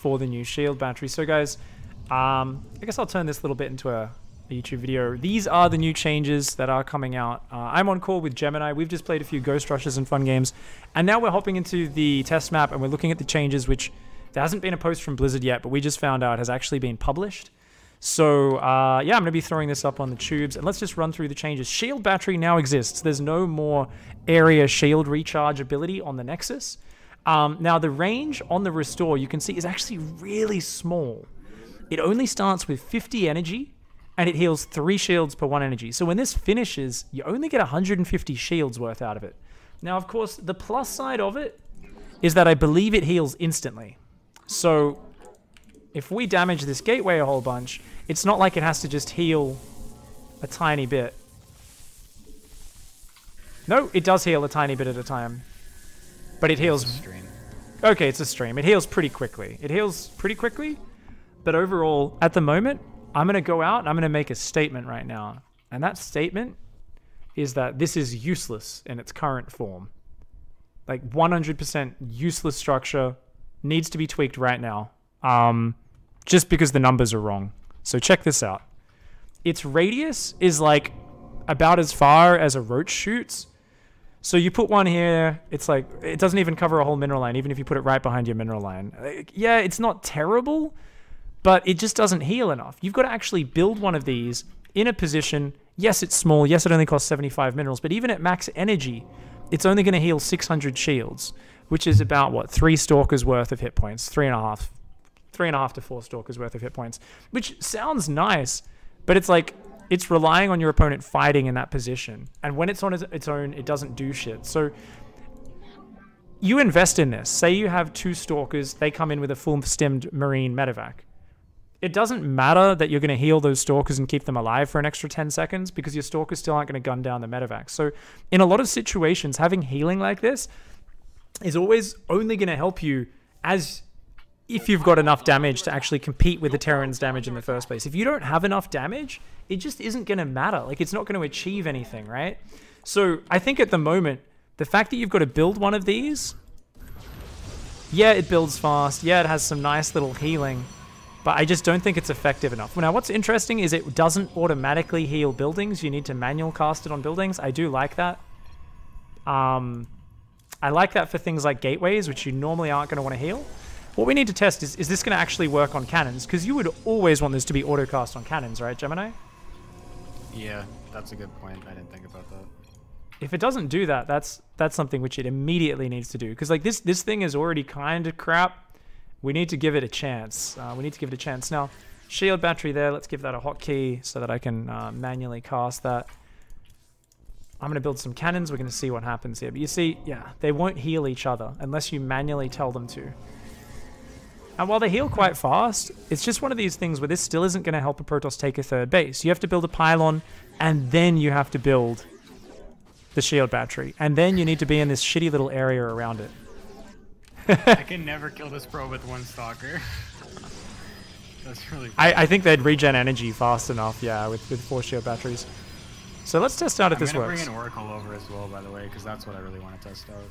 for the new shield battery. So guys, I guess I'll turn this little bit into a YouTube video. These are the new changes that are coming out. I'm on call with Gemini. We've just played a few Ghost Rushes and fun games, and now we're hopping into the test map and we're looking at the changes, which there hasn't been a post from Blizzard yet, but we just found out has actually been published. So yeah, I'm going to be throwing this up on the tubes, and let's just run through the changes. Shield battery now exists. There's no more area shield recharge ability on the Nexus. Now the range on the restore, you can see, is actually really small. It only starts with 50 energy, and it heals 3 shields per 1 energy. So when this finishes, you only get 150 shields worth out of it. Now, of course, the plus side of it is that I believe it heals instantly. So if we damage this gateway a whole bunch, it's not like it has to just heal a tiny bit. No, it does heal a tiny bit at a time. But it heals... It's a stream. Okay, it's a stream. It heals pretty quickly. It heals pretty quickly, but overall, at the moment, I'm going to go out and I'm going to make a statement right now. And that statement is that this is useless in its current form. Like 100% useless structure, needs to be tweaked right now. Just because the numbers are wrong. So check this out. Its radius is like about as far as a roach shoots. So you put one here, it's like, it doesn't even cover a whole mineral line, even if you put it right behind your mineral line. Yeah, it's not terrible, but it just doesn't heal enough. You've got to actually build one of these in a position. Yes, it's small. Yes, it only costs 75 minerals, but even at max energy, it's only going to heal 600 shields, which is about, what, 3 stalkers worth of hit points, 3.5 to 4 stalkers worth of hit points, which sounds nice, but it's like, it's relying on your opponent fighting in that position. And when it's on its own, it doesn't do shit. So you invest in this. Say you have 2 stalkers, they come in with a full stemmed marine medevac. It doesn't matter that you're going to heal those stalkers and keep them alive for an extra 10 seconds because your stalkers still aren't going to gun down the medevac. So in a lot of situations, having healing like this is always only going to help you as if you've got enough damage to actually compete with the Terran's damage in the first place. If you don't have enough damage, it just isn't going to matter. Like, it's not going to achieve anything, right? So I think at the moment, the fact that you've got to build one of these, yeah, it builds fast. Yeah, it has some nice little healing, but I just don't think it's effective enough. Now, what's interesting is it doesn't automatically heal buildings. You need to manual cast it on buildings. I do like that. I like that for things like gateways, which you normally aren't going to want to heal. What we need to test is this going to actually work on cannons? Because you would always want this to be auto-cast on cannons, right, Gemini? Yeah, that's a good point. I didn't think about that. If it doesn't do that, that's something which it immediately needs to do. Because like this thing is already kind of crap. We need to give it a chance. Now, shield battery there. Let's give that a hotkey so that I can manually cast that. I'm going to build some cannons. We're going to see what happens here. But you see, yeah, they won't heal each other unless you manually tell them to. And while they heal quite fast, it's just one of these things where this still isn't going to help a Protoss take a 3rd base. You have to build a pylon, and then you have to build the shield battery. And then you need to be in this shitty little area around it. I can never kill this pro with 1 stalker. That's really funny. I think they'd regen energy fast enough, yeah, with 4 shield batteries. So let's test out if this works. I'm gonna bring an Oracle over as well, by the way, because that's what I really want to test out.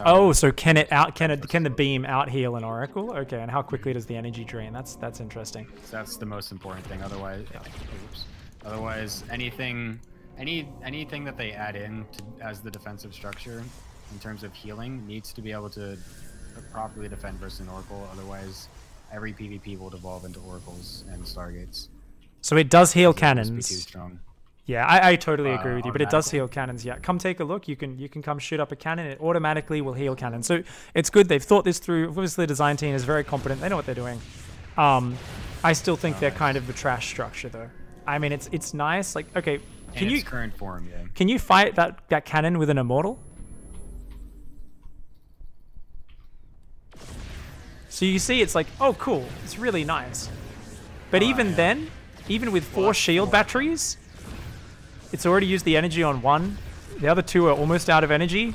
Oh, so can the beam out heal an Oracle? Okay, and how quickly does the energy drain? That's interesting. That's the most important thing. Otherwise, otherwise anything that they add in as the defensive structure in terms of healing needs to be able to properly defend versus an Oracle. Otherwise, every PvP will devolve into Oracles and Stargates. So it does heal cannons. Be too strong. Yeah, I totally agree with you, but it does heal cannons. Yeah, come take a look. You can come shoot up a cannon. It automatically will heal cannons. So it's good. They've thought this through. Obviously, the design team is very competent. They know what they're doing. I still think they're kind of a trash structure, though. I mean, it's nice. Like, okay, in its current form, yeah. Can you fight that cannon with an immortal? So you see, it's like, oh, cool. It's really nice. But even then, even with 4 shield batteries, it's already used the energy on 1. The other 2 are almost out of energy.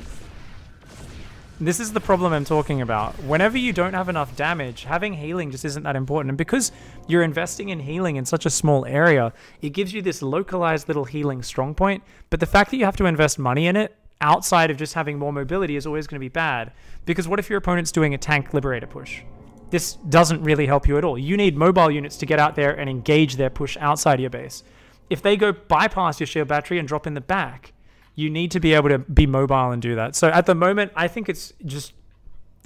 This is the problem I'm talking about. Whenever you don't have enough damage, having healing just isn't that important. And because you're investing in healing in such a small area, it gives you this localized little healing strong point. But the fact that you have to invest money in it outside of just having more mobility is always going to be bad. Because what if your opponent's doing a tank liberator push? this doesn't really help you at all. You need mobile units to get out there and engage their push outside of your base. If they go bypass your shield battery and drop in the back, you need to be able to be mobile and do that. So at the moment, I think it's just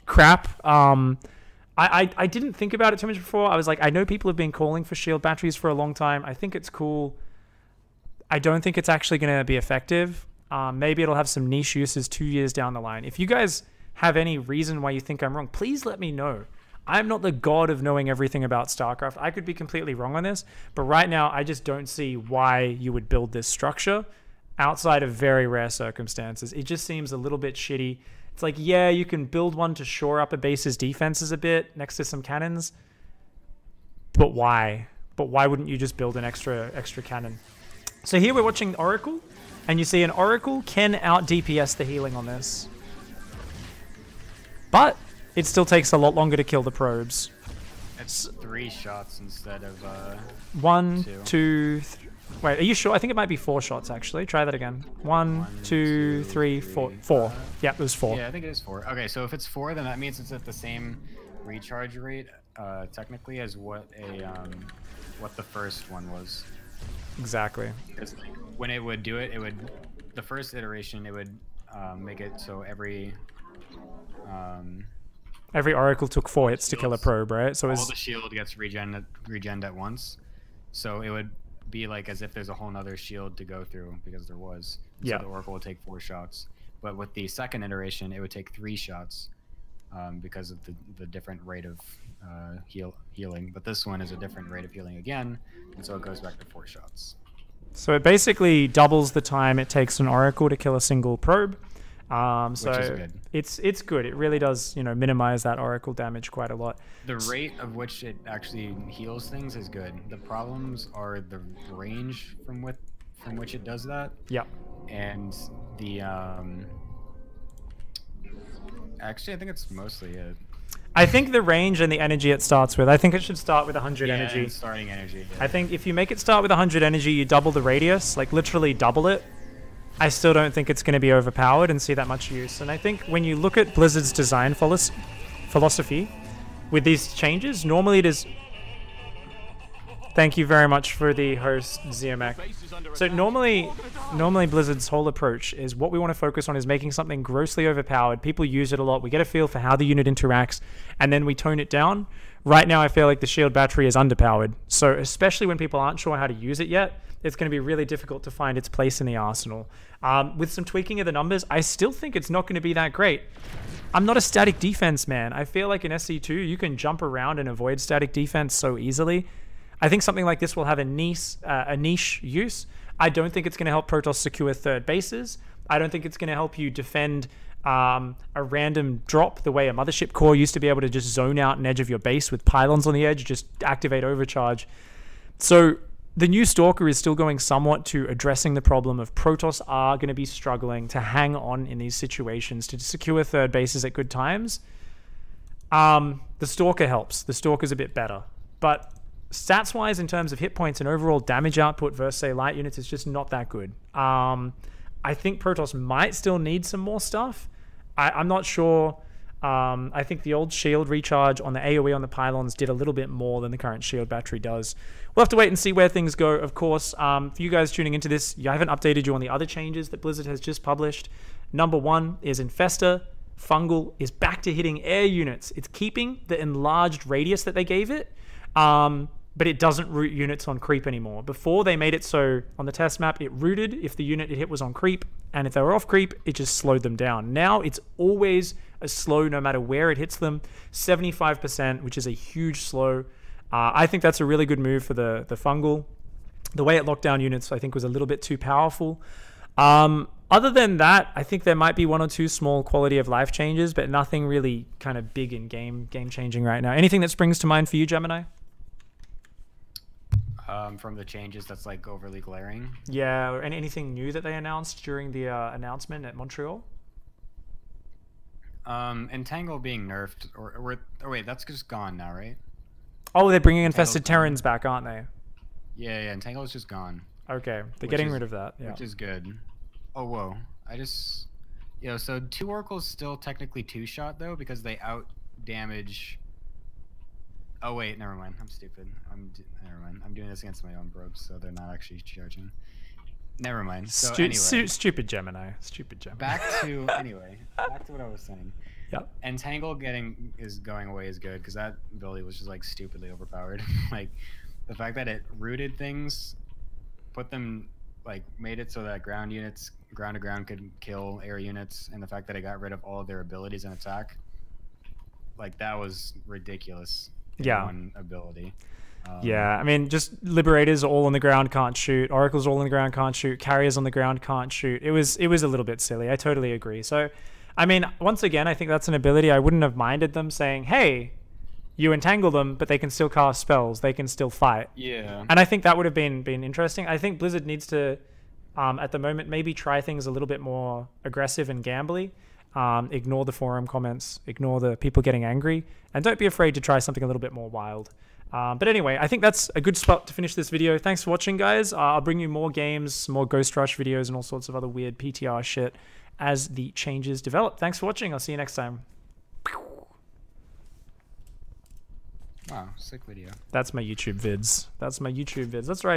crap. I didn't think about it too much before. I was like, I know people have been calling for shield batteries for a long time. I think it's cool. I don't think it's actually going to be effective. Maybe it'll have some niche uses 2 years down the line. If you guys have any reason why you think I'm wrong, please let me know. I'm not the god of knowing everything about StarCraft. I could be completely wrong on this, but right now I just don't see why you would build this structure outside of very rare circumstances. It just seems a little bit shitty. It's like, yeah, you can build one to shore up a base's defenses a bit next to some cannons, but why? But why wouldn't you just build an extra cannon? So here we're watching Oracle, and you see an Oracle can out DPS the healing on this. But it still takes a lot longer to kill the probes. It's 3 shots instead of 1, 2, 3. Wait, are you sure? I think it might be 4 shots actually. Try that again. 1, 2, 3, 4. 4. Yeah, it was 4. Yeah, I think it is 4. Okay, so if it's 4, then that means it's at the same recharge rate, technically, as what the first one was. Exactly. Because when it would do it, the first iteration, it would make it so every Oracle took 4 hits to kill a probe, right? So all the shield gets regened at once. So it would be like as if there's a whole nother shield to go through, because there was. So the Oracle would take 4 shots. But with the second iteration, it would take 3 shots because of the different rate of healing. But this one is a different rate of healing again, and so it goes back to 4 shots. So it basically doubles the time it takes an Oracle to kill a single probe. Which is good. It's good. It really does, minimize that Oracle damage quite a lot. The rate of which it actually heals things is good. The problems are the range from which it does that. Yeah. And the actually, I think it's mostly it. I think the range and the energy it starts with. I think it should start with 100 energy. And starting energy. Yeah. I think if you make it start with 100 energy, you double the radius, like literally double it. I still don't think it's going to be overpowered and see that much use. And I think when you look at Blizzard's design philosophy with these changes, normally it is... Thank you very much for the host, Ziamek. So normally Blizzard's whole approach is what we want to focus on is making something grossly overpowered. People use it a lot. We get a feel for how the unit interacts, and then we tone it down. Right now, I feel like the shield battery is underpowered. So especially when people aren't sure how to use it yet, it's going to be really difficult to find its place in the arsenal. With some tweaking of the numbers, I still think it's not going to be that great. I'm not a static defense man. I feel like in SC2, you can jump around and avoid static defense so easily. I think something like this will have a niche use. I don't think it's going to help Protoss secure third bases. I don't think it's going to help you defend a random drop the way a mothership core used to be able to just zone out an edge of your base with pylons on the edge, just activate overcharge. So the new Stalker is still going somewhat to addressing the problem of Protoss are going to be struggling to hang on in these situations to secure third bases at good times. The Stalker helps. The Stalker's a bit better. But stats-wise, in terms of hit points and overall damage output versus, say, light units, it's just not that good. I think Protoss might still need some more stuff. I'm not sure. I think the old shield recharge on the AoE on the pylons did a little bit more than the current shield battery does. We'll have to wait and see where things go, of course. For you guys tuning into this, I haven't updated you on the other changes that Blizzard has just published. Number 1 is Infesta. Fungal is back to hitting air units. It's keeping the enlarged radius that they gave it, but it doesn't root units on creep anymore. Before, they made it so on the test map, it rooted if the unit it hit was on creep, and if they were off creep, it just slowed them down. Now, it's always a slow no matter where it hits them, 75%, which is a huge slow. I think that's a really good move for the Fungal. The way it locked down units, I think, was a little bit too powerful. Other than that, I think there might be 1 or 2 small quality of life changes, but nothing really kind of big in game-changing right now. Anything that springs to mind for you, Gemini? From the changes that's like overly glaring. Yeah, or anything new that they announced during the announcement at Montreal? Entangle being nerfed, or wait, that's just gone now, right? Oh, they're bringing Infested Terrans back, aren't they? Yeah, Entangle is just gone. Okay, they're getting rid of that. Yeah. Which is good. Oh, whoa. So 2 Oracles still technically 2-shot, though, because they out-damage Oh wait, never mind. I'm stupid. Never mind. I'm doing this against my own probes, so they're not actually charging. Never mind. So anyway, Stupid Gemini. Stupid Gemini. back to what I was saying. Yep. Entangle is going away is good because that ability was just like stupidly overpowered. Like the fact that it rooted things, put them like made it so that ground to ground could kill air units, and the fact that it got rid of all of their abilities and attack, like that was ridiculous. Yeah. One ability. Yeah, I mean, just Liberators all on the ground can't shoot. Oracles all on the ground can't shoot. Carriers on the ground can't shoot. It was a little bit silly. I totally agree. So, I mean, once again, I think that's an ability I wouldn't have minded them saying, hey, you entangle them, but they can still cast spells. They can still fight. Yeah. And I think that would have been interesting. I think Blizzard needs to, at the moment, maybe try things a little bit more aggressive and gambly. Ignore the forum comments. Ignore the people getting angry. And don't be afraid to try something a little bit more wild. But anyway, I think that's a good spot to finish this video. Thanks for watching, guys. I'll bring you more games, more Ghost Rush videos, and all sorts of other weird PTR shit as the changes develop. Thanks for watching. I'll see you next time. Wow, sick video. That's my YouTube vids. That's right.